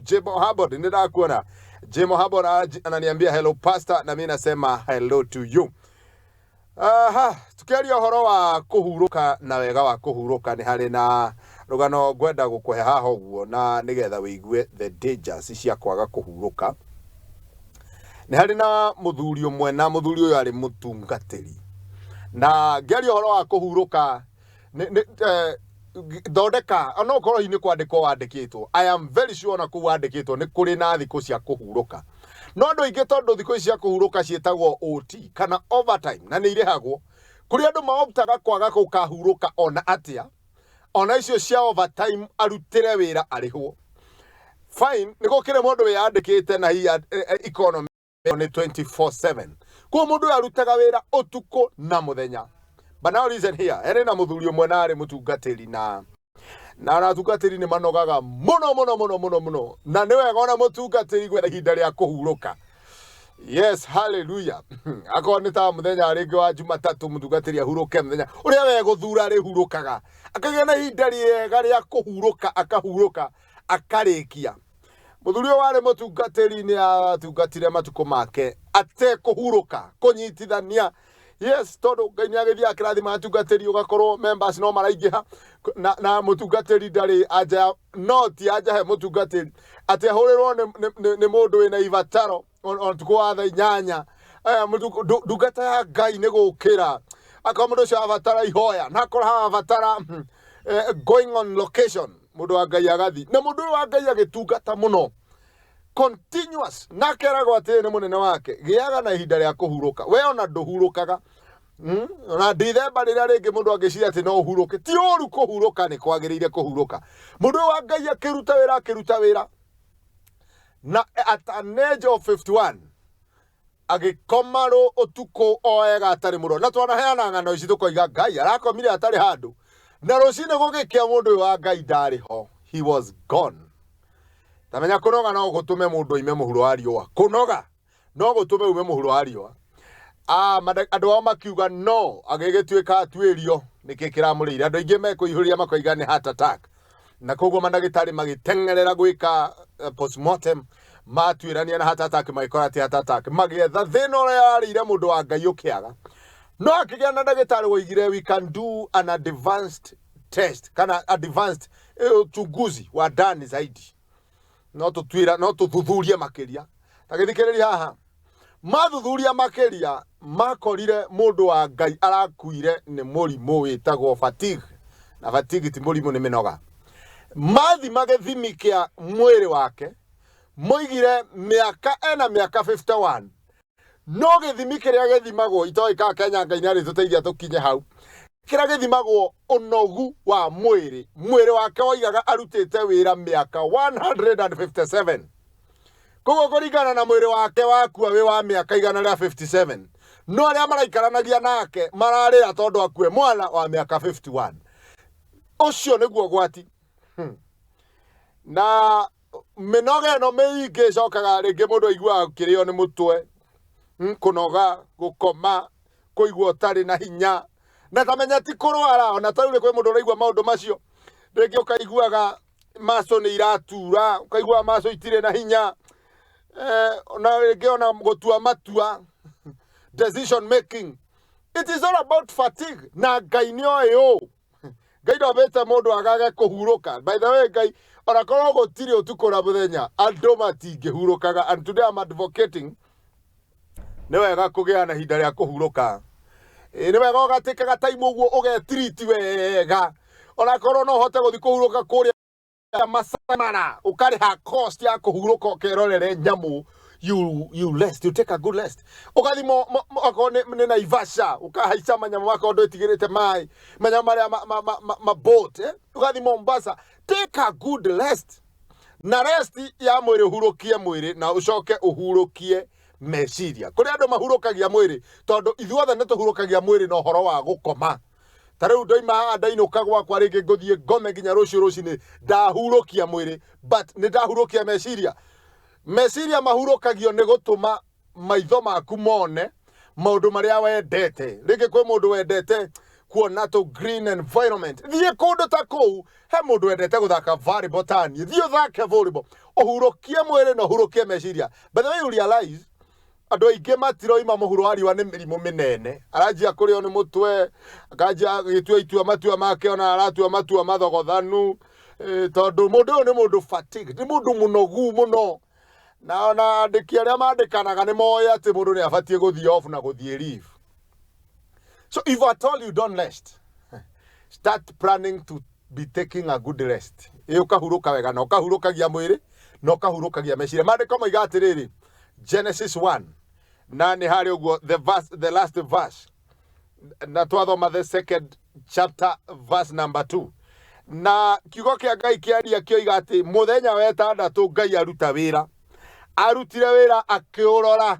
Jemo Habod nenda kuona. Jemo Habod ananiambia hello pastor na mimi nasema hello to you. Tukiaria horo wa kuhuruka na wega wa kuhuruka ni hari na rugano gwenda gukuhe haho guo na nigetha wigue the dangers cia kwaga kuhuruka. Ni hari na muthuri umwe na muthuri uyu ari mutungatiri. Na ngiaria horo wa kuhuruka thondeka onokorwo ini kwandikwo wandikitwo. I am very sure na ku wandikitwo ni kuri na thiku cia kuhuruka. No andu ingi tondu thiku cia kuhuruka cietagwo OT kana overtime na ni irehagwo kuri andu maoptaga kwaga kukahuruka ona atia ona icio cia overtime arutire wira arihwo. Fine niko kire mundu wiyandikite na hii economy ni 24/7 kwa mundu arutaga wira utuko na muthenya. But now listen here, ere na muthuri umwe na ari mutungatiri na atungatiri ni manogaga muno na ni wega ona mutungatiri gwetha ihinda ria kuhuruka. Yes, hallelujah. Akoni ta muthenya aringi wa Jumatatu mutungatiri ahuruke muthenya uria we guthura ari hurukaga akagĩa na ihinda riega ria kuhuruka akahuruka akarikia. Muthuri wari mutungatiri ni atungatire matuko make ate kuhuruka kunyitithania. Yes, todo Ngai agithia kirathima atungatiri ugakorwo members no maraingiha na mutungatiri ndari aja noti aja he mutungatiri ate hurirwo ni mundu wina ivataro on tukwa tha inyanya ndungata ya Ngai ni gukira akamundu cia avatara ihoya na akora avatara going on location mundu wa Ngai agathi na mundu wa Ngai agitungata muno continuous na keragwo ati ni munene wake giaga na ihinda ria kuhuruka we ona nduhurukaga na December rĩrĩa rĩngĩ mundu angĩciria ati no uhuruke ti oru kuhuruka ni kwagĩrĩire kuhuruka mundu wa Ngai akiruta wĩra na at an age of 51 agikomaro utuko oega atari muro na twana heana ng'ano ici tukoiga Ngai arakomire atari handu na rucine gugikia mundu wa Ngai ndari ho he was gone. Tamenya kunoga no gutume mundu ime muhuro wa riũa kunoga no gutume ume muhuro wa riũa. Andu ao makiuga no agigituika atuĩrio niki kiramurĩire andu aingĩ mekuihũria makoiga ni heart attack na koguo mandagĩtarĩ magĩtengerera gwĩka postmortem matuĩrania na heart attack magĩkora ati heart attack magĩetha thĩna ũrĩa warĩire mundu wa Ngai ũkĩaga no akĩgĩa na ndagĩtarĩ woigire we can do an advanced test kana advanced uchunguzi wa ndani zaidi no tuthuthurie makiria tagithikiriria haha mathuthuria makiria makorire mundu wa Ngai arakuire ni murimu witagwo fatigue na fatigue ti murimu ni minoga mathi magethimi kia mwiri wake moigire miaka 51 no githimi kiria gethimagwo itoika Kenya Ngai nari tuteithia tukinye hau kira githimagwo unogu wa mwiri wake oigaga arutite wira miaka 157 koguo kuringana na mwiri wake wakua wi wa miaka igana ria 57 no aria maraikaranagia nake mararira tondu akue mwana wa miaka 51 ucio niguo gwati na minoga no meige cokaga ringi mundu aigua kirio ni mutwe kunoga gukoma kuigua tari na hinya na tamenya ti kurwara ona tarure kwe mundu raigua maundu macio ringi ukaiguaga maso ni iratura ukaigua maso itire na hinya ona ringi ona gutua matua decision making. It is all about fatigue na Ngai nioyo Ngai ndobete mundu agage kuhuruka. By the way Ngai ona korwo gutiri utuko na muthenya andu matingĩhurukaga and today I'm advocating ni wega kugia na ihinda ria kuhuruka. Ni wega ugatikaga time uguo ugetreat wega ona korwo no hote guthi kuhuruka kuria masamana ukariha cost ya kuhuruka ukerorere nyamu you rest, you take a good rest. Ukathimo akone na Ivasha ukahaica manyamu wako ndo itigirite mai manyamu maria ma boat ukathimo Mombasa, take a good rest na rest ya mwiri hurukie mwiri na ucoke uhurukie meciria kuri andu mahurukagia mwiri tondu ithuothe nituhurukagia mwiri no horo wa gukoma tariu ndoima ndainuka gwakwa ringi nguthie ngome nginya rucini ndahurukia mwiri but ni ndahurukia meciria mahurukagio ni gutuma maitho maku mone maundu maria wendete ringi kwi mundu wendete kuona to green environment thie kundu ta kou he mundu wendete guthaka volleyball tani thie thake volleyball ohurokie mwere no hurokie meciria. But the way you realize ando aingĩ matiroima mũhuro wa riũa nĩ mĩrimũ mĩnene, aranjia kũrĩo nĩ mũtwe, akanjia gĩtua itua matua make, ona aratua matua mathogothanu, tondũ mũndũ ũyũ nĩ mũndũ fatigue, nĩ mũndũ mũnogu mũno. Na ona andĩki arĩa mandĩkanaga nĩ moĩ atĩ mũndũ nĩ abatiĩ gũthiĩ off na gũthiĩ leave. So if at all you don't rest, start planning to be taking a good rest. Ũkahurũka wega na ũkahurũkagia mwĩrĩ na ũkahurũkagia meciria. Maandĩko moiga atĩrĩrĩ, Genesis 1 na nĩ harĩ ũguo the last verse, na twathoma the second chapter verse number 2. Na kiugo kĩa Ngai kĩaria kĩoiga atĩ mũthenya wa ĩtandatũ Ngai aruta wĩra, arutire wĩra akĩũrora,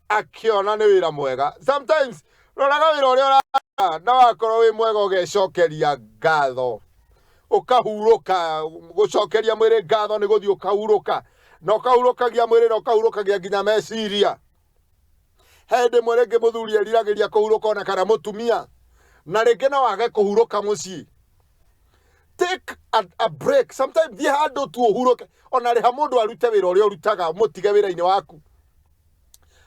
akĩona nĩ wĩra mwega. Sometimes roraga wĩra ũrĩa ũrarora na wakorwo wĩ mwega ũgecokeria ngatho, ũkahurũka. Gũcokeria mwĩrĩ ngatho nĩ gũthiĩ ũkahurũka, na ũkahurũkagia mwĩrĩ na ũkahurũkagia nginya meciria. Hĩndĩ ĩmwe rĩngĩ mũthuri eriragĩria kũhurũka ona kana mũtumia, na rĩngĩ no wage kũhurũka mũciĩ. Take a break. Sometimes thiĩ handũ tu ũhurũke, ona rĩha mũndũ arute wĩra ũrĩa ũrutaga, mũtige wĩra-inĩ waku.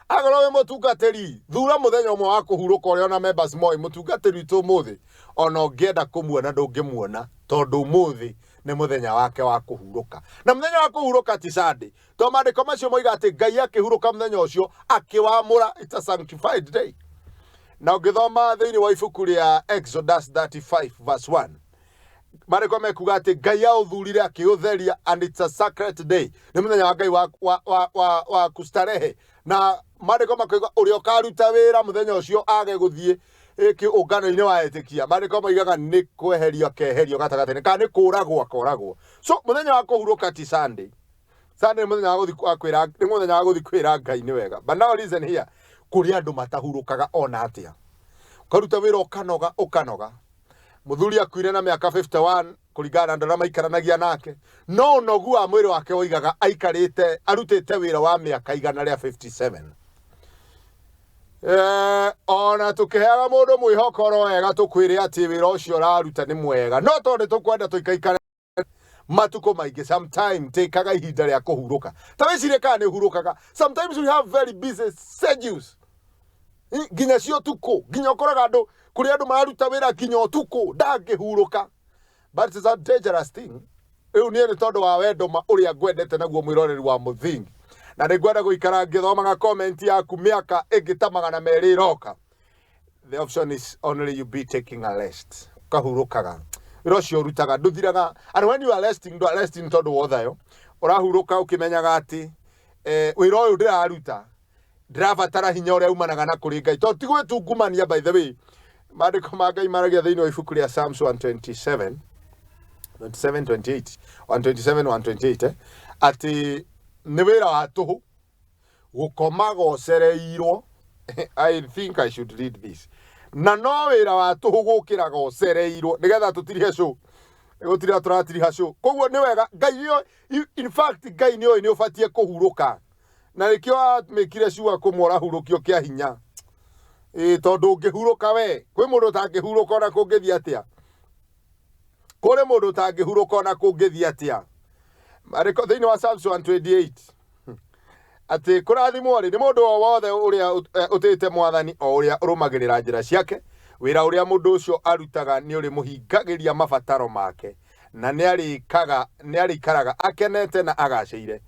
Akorwo wĩ mũtungatĩri, thura mũthenya ũmwe wa kũhurũka ũrĩa ona members moĩ mũtungatĩri witũ ũmũthĩ ona ũngĩenda kũmuona ndũngĩmuona, tondũ ũmũthĩ nĩ mũthenya wake wa kũhurũka. Na mũthenya wa kũhurũka ti Sunday, tondũ maandĩko macio moiga atĩ Ngai akĩhurũka mũthenya ũcio akĩwamũra. It's a sanctified day. Na ũngĩthoma thĩinĩ wa ibuku rĩa Exodus 35 verse 1, maandĩko mekuga atĩ Ngai aũthurire akĩũtheria, and it's a sacred day. Nĩ mũthenya wa Ngai wa kustarehe. Na maandĩko makoiga ũrĩa ũkaruta wĩra mũthenya ũcio age gũthiĩ kĩũngano-inĩ wa etĩkia. Maandĩko moigaga nĩ kweherio keherio gatagatĩ-inĩ, kana nĩ kũũragwo akoragwo. So mũthenya wa kũhurũka ti Sunday. Sunday nĩ mũthenya wa gũthiĩ kwĩra Ngai nĩ wega. But now listen here, kũrĩ andũ matahurũkaga ona atĩa. Ũkaruta wĩra ũkanoga. Mũthuri akuire na mĩaka 51 kũringana na andũ arĩa maikaranagia nake, no ũnogu wa mwĩrĩ wake woigaga arutĩte wĩra wa mĩaka igana rĩa 57. Ona tũkĩheaga mũndũ mwĩhoko wega tũkwĩre atĩ wĩra ũcio ũraruta nĩ mwega, no tondũ tũkwenda tũikaikare matukũ maingĩ. Sometime tekaga ihinda rĩa kũhurũka. Ta wĩcirie kana nĩ ũhurũkaga. Sometimes we have very busy schedules. Nginya cio tuko, nginya ũkoraga andũ kũrĩ andũ mararuta wĩra nginya ũtukũ ndangĩhurũka. But it's a dangerous thing. Rĩu niĩ nĩ tondũ wa wendo ũrĩa ngwendete naguo mwĩroreri wa mũthingi, na nĩ ngwenda gũikara ngĩthomaga comment yaku mĩaka ĩngĩ ta 200 ĩroka. The option is only you be taking a rest. Ũkahurũkaga. Wĩra ũcio ũrutaga ndũthiraga. And when you are resting, ndũ resting tondũ wa ũthayo, ũrahurũka ũkĩmenyaga atĩ wĩra ũyũ ndĩraruta ndĩrabatara hinya ũrĩa umanaga na kũrĩ Ngai. Tondũ ti gwĩtungumania, by the way. Maandĩko ma Ngai maragia thĩinĩ wa ibuku rĩa Psalms 127, 27-28, 127-128, atĩ nĩ wĩra wa tũhũ gũkomaga ũcereirwo. I think I should read this. Na no wĩra wa tũhũ gũkĩraga ũcereirwo nĩgetha tũtirihe cũ. Gũtirĩ tũratiriha cũ. Koguo nĩ wega Ngai, in fact Ngai nĩ ũbatiĩ kũhurũka. Na nĩkĩo amĩkire ciuga kũmwora hurũkio kĩa hinya. Tondũ ũngĩhurũka we, kwĩ mũndũ ũtangĩhurũka ona kũngĩthiĩ atĩa. Kũrĩ mũndũ ũtangĩhurũka ona kũngĩthiĩ atĩa. Maandĩko thĩinĩ wa Psalms 128 atĩ kũrathimwo nĩ mũndũ o wothe ũrĩa ũtĩte Mwathani, o ũrĩa ũrũmagĩrĩra njĩra ciake. Wĩra ũrĩa mũndũ ũcio arutaga nĩ ũrĩ mũhingagĩria mabataro make, na nĩ arĩikaraga akenete na agacĩire.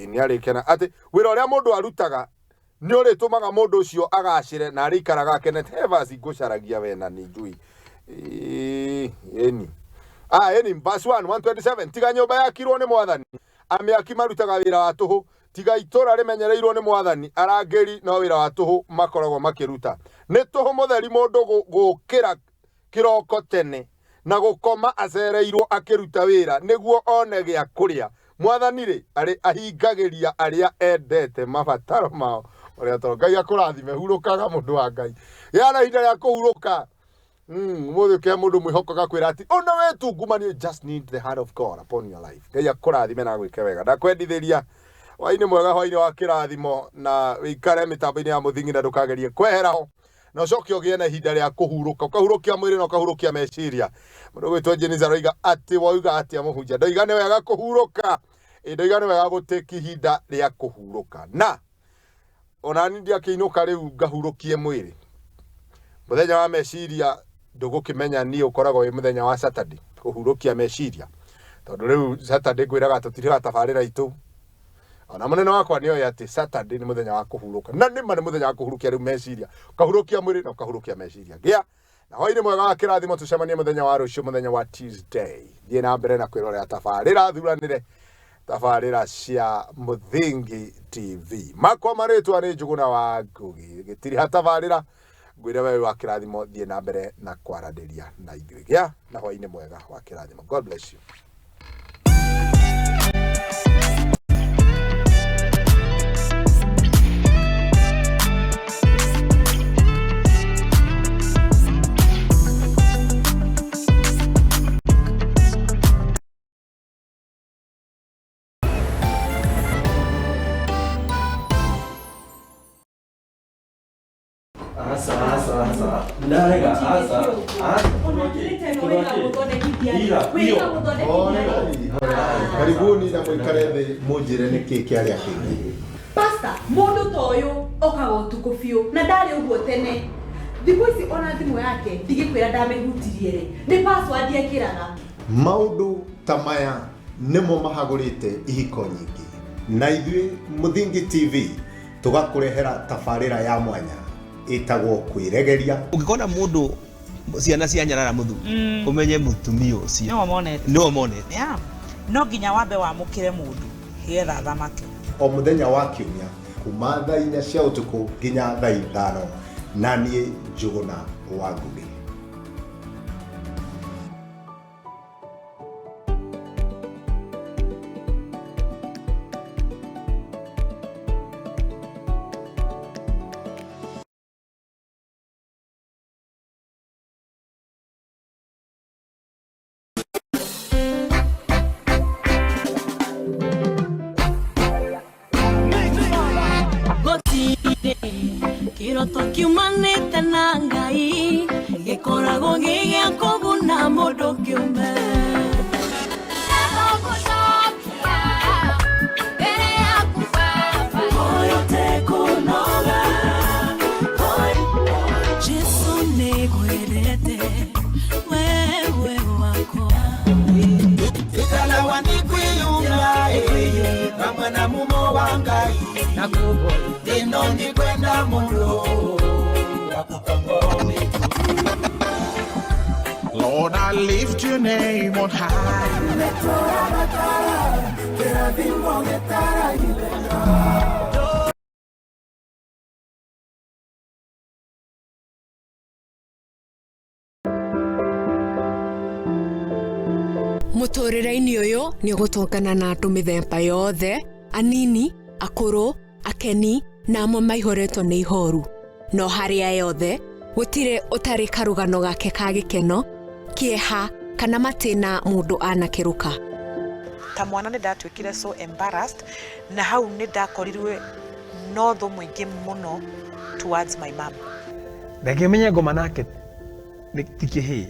Nĩ arĩkena atĩ wĩra ũrĩa mũndũ arutaga nĩ ũrĩtũmaga mũndũ ũcio agacĩre na arĩikaraga akenete. Vaci ngũcaragia we na nĩ njui. Verse 1, 127, tiga nyũmba yakirwo nĩ Mwathani, amĩaki marutaga wĩra wa tũhũ. Tiga itũũra rĩmenyereirwo nĩ Mwathani, arangĩri no wĩra wa tũhũ makoragwo makĩruta. Nĩ tũhũ mũtheri mũndũ gũkĩra kĩroko tene na gũkoma acereirwo akĩruta wĩra nĩguo one gĩa kũrĩa. Mwathani-rĩ ahingagĩria arĩa endete mabataro mao. Ũrĩa tondũ Ngai akũrathime, hurũkaga mũndũ wa Ngai. Yana ihinda rĩa kũhurũka. Mũthĩ kĩa mũndũ mwĩhoko gakwĩra atĩ ona wĩtungumanie, just need the hand of God upon your life. Ngai akũrathime na gwĩke wega. Ndakwendithĩria hwaĩ-inĩ mwega, hwaĩ-inĩ wa kĩrathimo, na wĩikare mĩtambo-inĩ ya mũthingi na ndũkagerie kwehera ho. na ucoke ugie na ihinda ria kuhuruka ukahurukia mwiri na ukahurukia meciria mundu gwitwo Jeniza roiga ati wauga ati amuhunjia ndoiga ni wega kuhuruka ndoiga ni wega guteki ihinda ria kuhuruka na ona ni ndiakiinuka riu ngahurukie mwiri muthenya wa meciria ndugukimenya ni ukoragwo wi muthenya wa Saturday kuhurukia meciria tondu riu Saturday gwiraga tutiriga tabarira itu ona munene wakwa ni oya ati Saturday ni muthenya wa kuhuruka na ni muthenya wa kuhurukia riu meciria ukahurukia mwiri na ukahurukia meciria gia na hoini mwega wa kirathimo tucemanie muthenya wa rucio muthenya wa Tuesday thie na mbere na kwirorera tabarira thuranire tabarira cia Muthingi TV makwa maritwa ni Njuguna wa Ngugi gitiri hatabarira ngwire wewe wa kirathimo thie na mbere na kwarandiria na ithuĩ gia na hoini mwega wa kirathimo. God bless you. Karibuni na mwikare thi munjire niki kiaria kingi. Pastor, mundu toyo okaga utuku biu na ndari uguo tene. Thiku ici ona thimu yake ndigikwira ndamehutirie ri. Ni password yekiraga. Maundu ta maya nimo mahagurite ihiko nyingi. Na ithuĩ Muthingi TV tugakurehera tabarira ya mwanya itagwo kwiregeria. Ungikona mundu ciana cia nyarara muthu umenye mutumio ucio no monete ya no nginya wambe wamukire mundu hietha thamake o muthenya wa kiumia kuma thaa 4 cia utuku nginya thaa 5 na niĩ Njuguna wa Ngugi. Kiroto kiumanite na Ngai gikoragwo gigia kuguna mundu kiumbe Jesu nigwirete wewe wako ikalawa nikwiyumya kamwe na mumo wa Ngai nakubo dino ni kwenda mulo Lord, I lift your name on high. Mutorere-ini uyu ni gutongana na andu mithemba yothe anini akuru akeni na amwe maihoretwo ni ihoru no haria yothe gutire utari karugano gake ka gikeno kieha kana matina mundu anakiruka ta mwana ni ndatwikire so embarrassed na hau ni ndakorirwe no tho mwingi muno towards my mom ndakimenya ngoma nake tikihi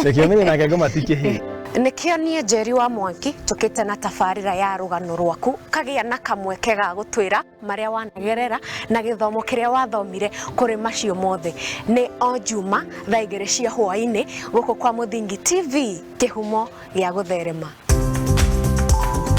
ndakimenya nake ngoma tikihi nikio nie Njeri wa Mwangi tukite na tabarira ya rugano rwaku kagia na kamweke ga gutwira maria wanagerera na githomo kiria wathomire kuri macio mothe ni o Juma thaa 2 cia hwaini guku kwa Muthingi TV kihumo gia gutherema.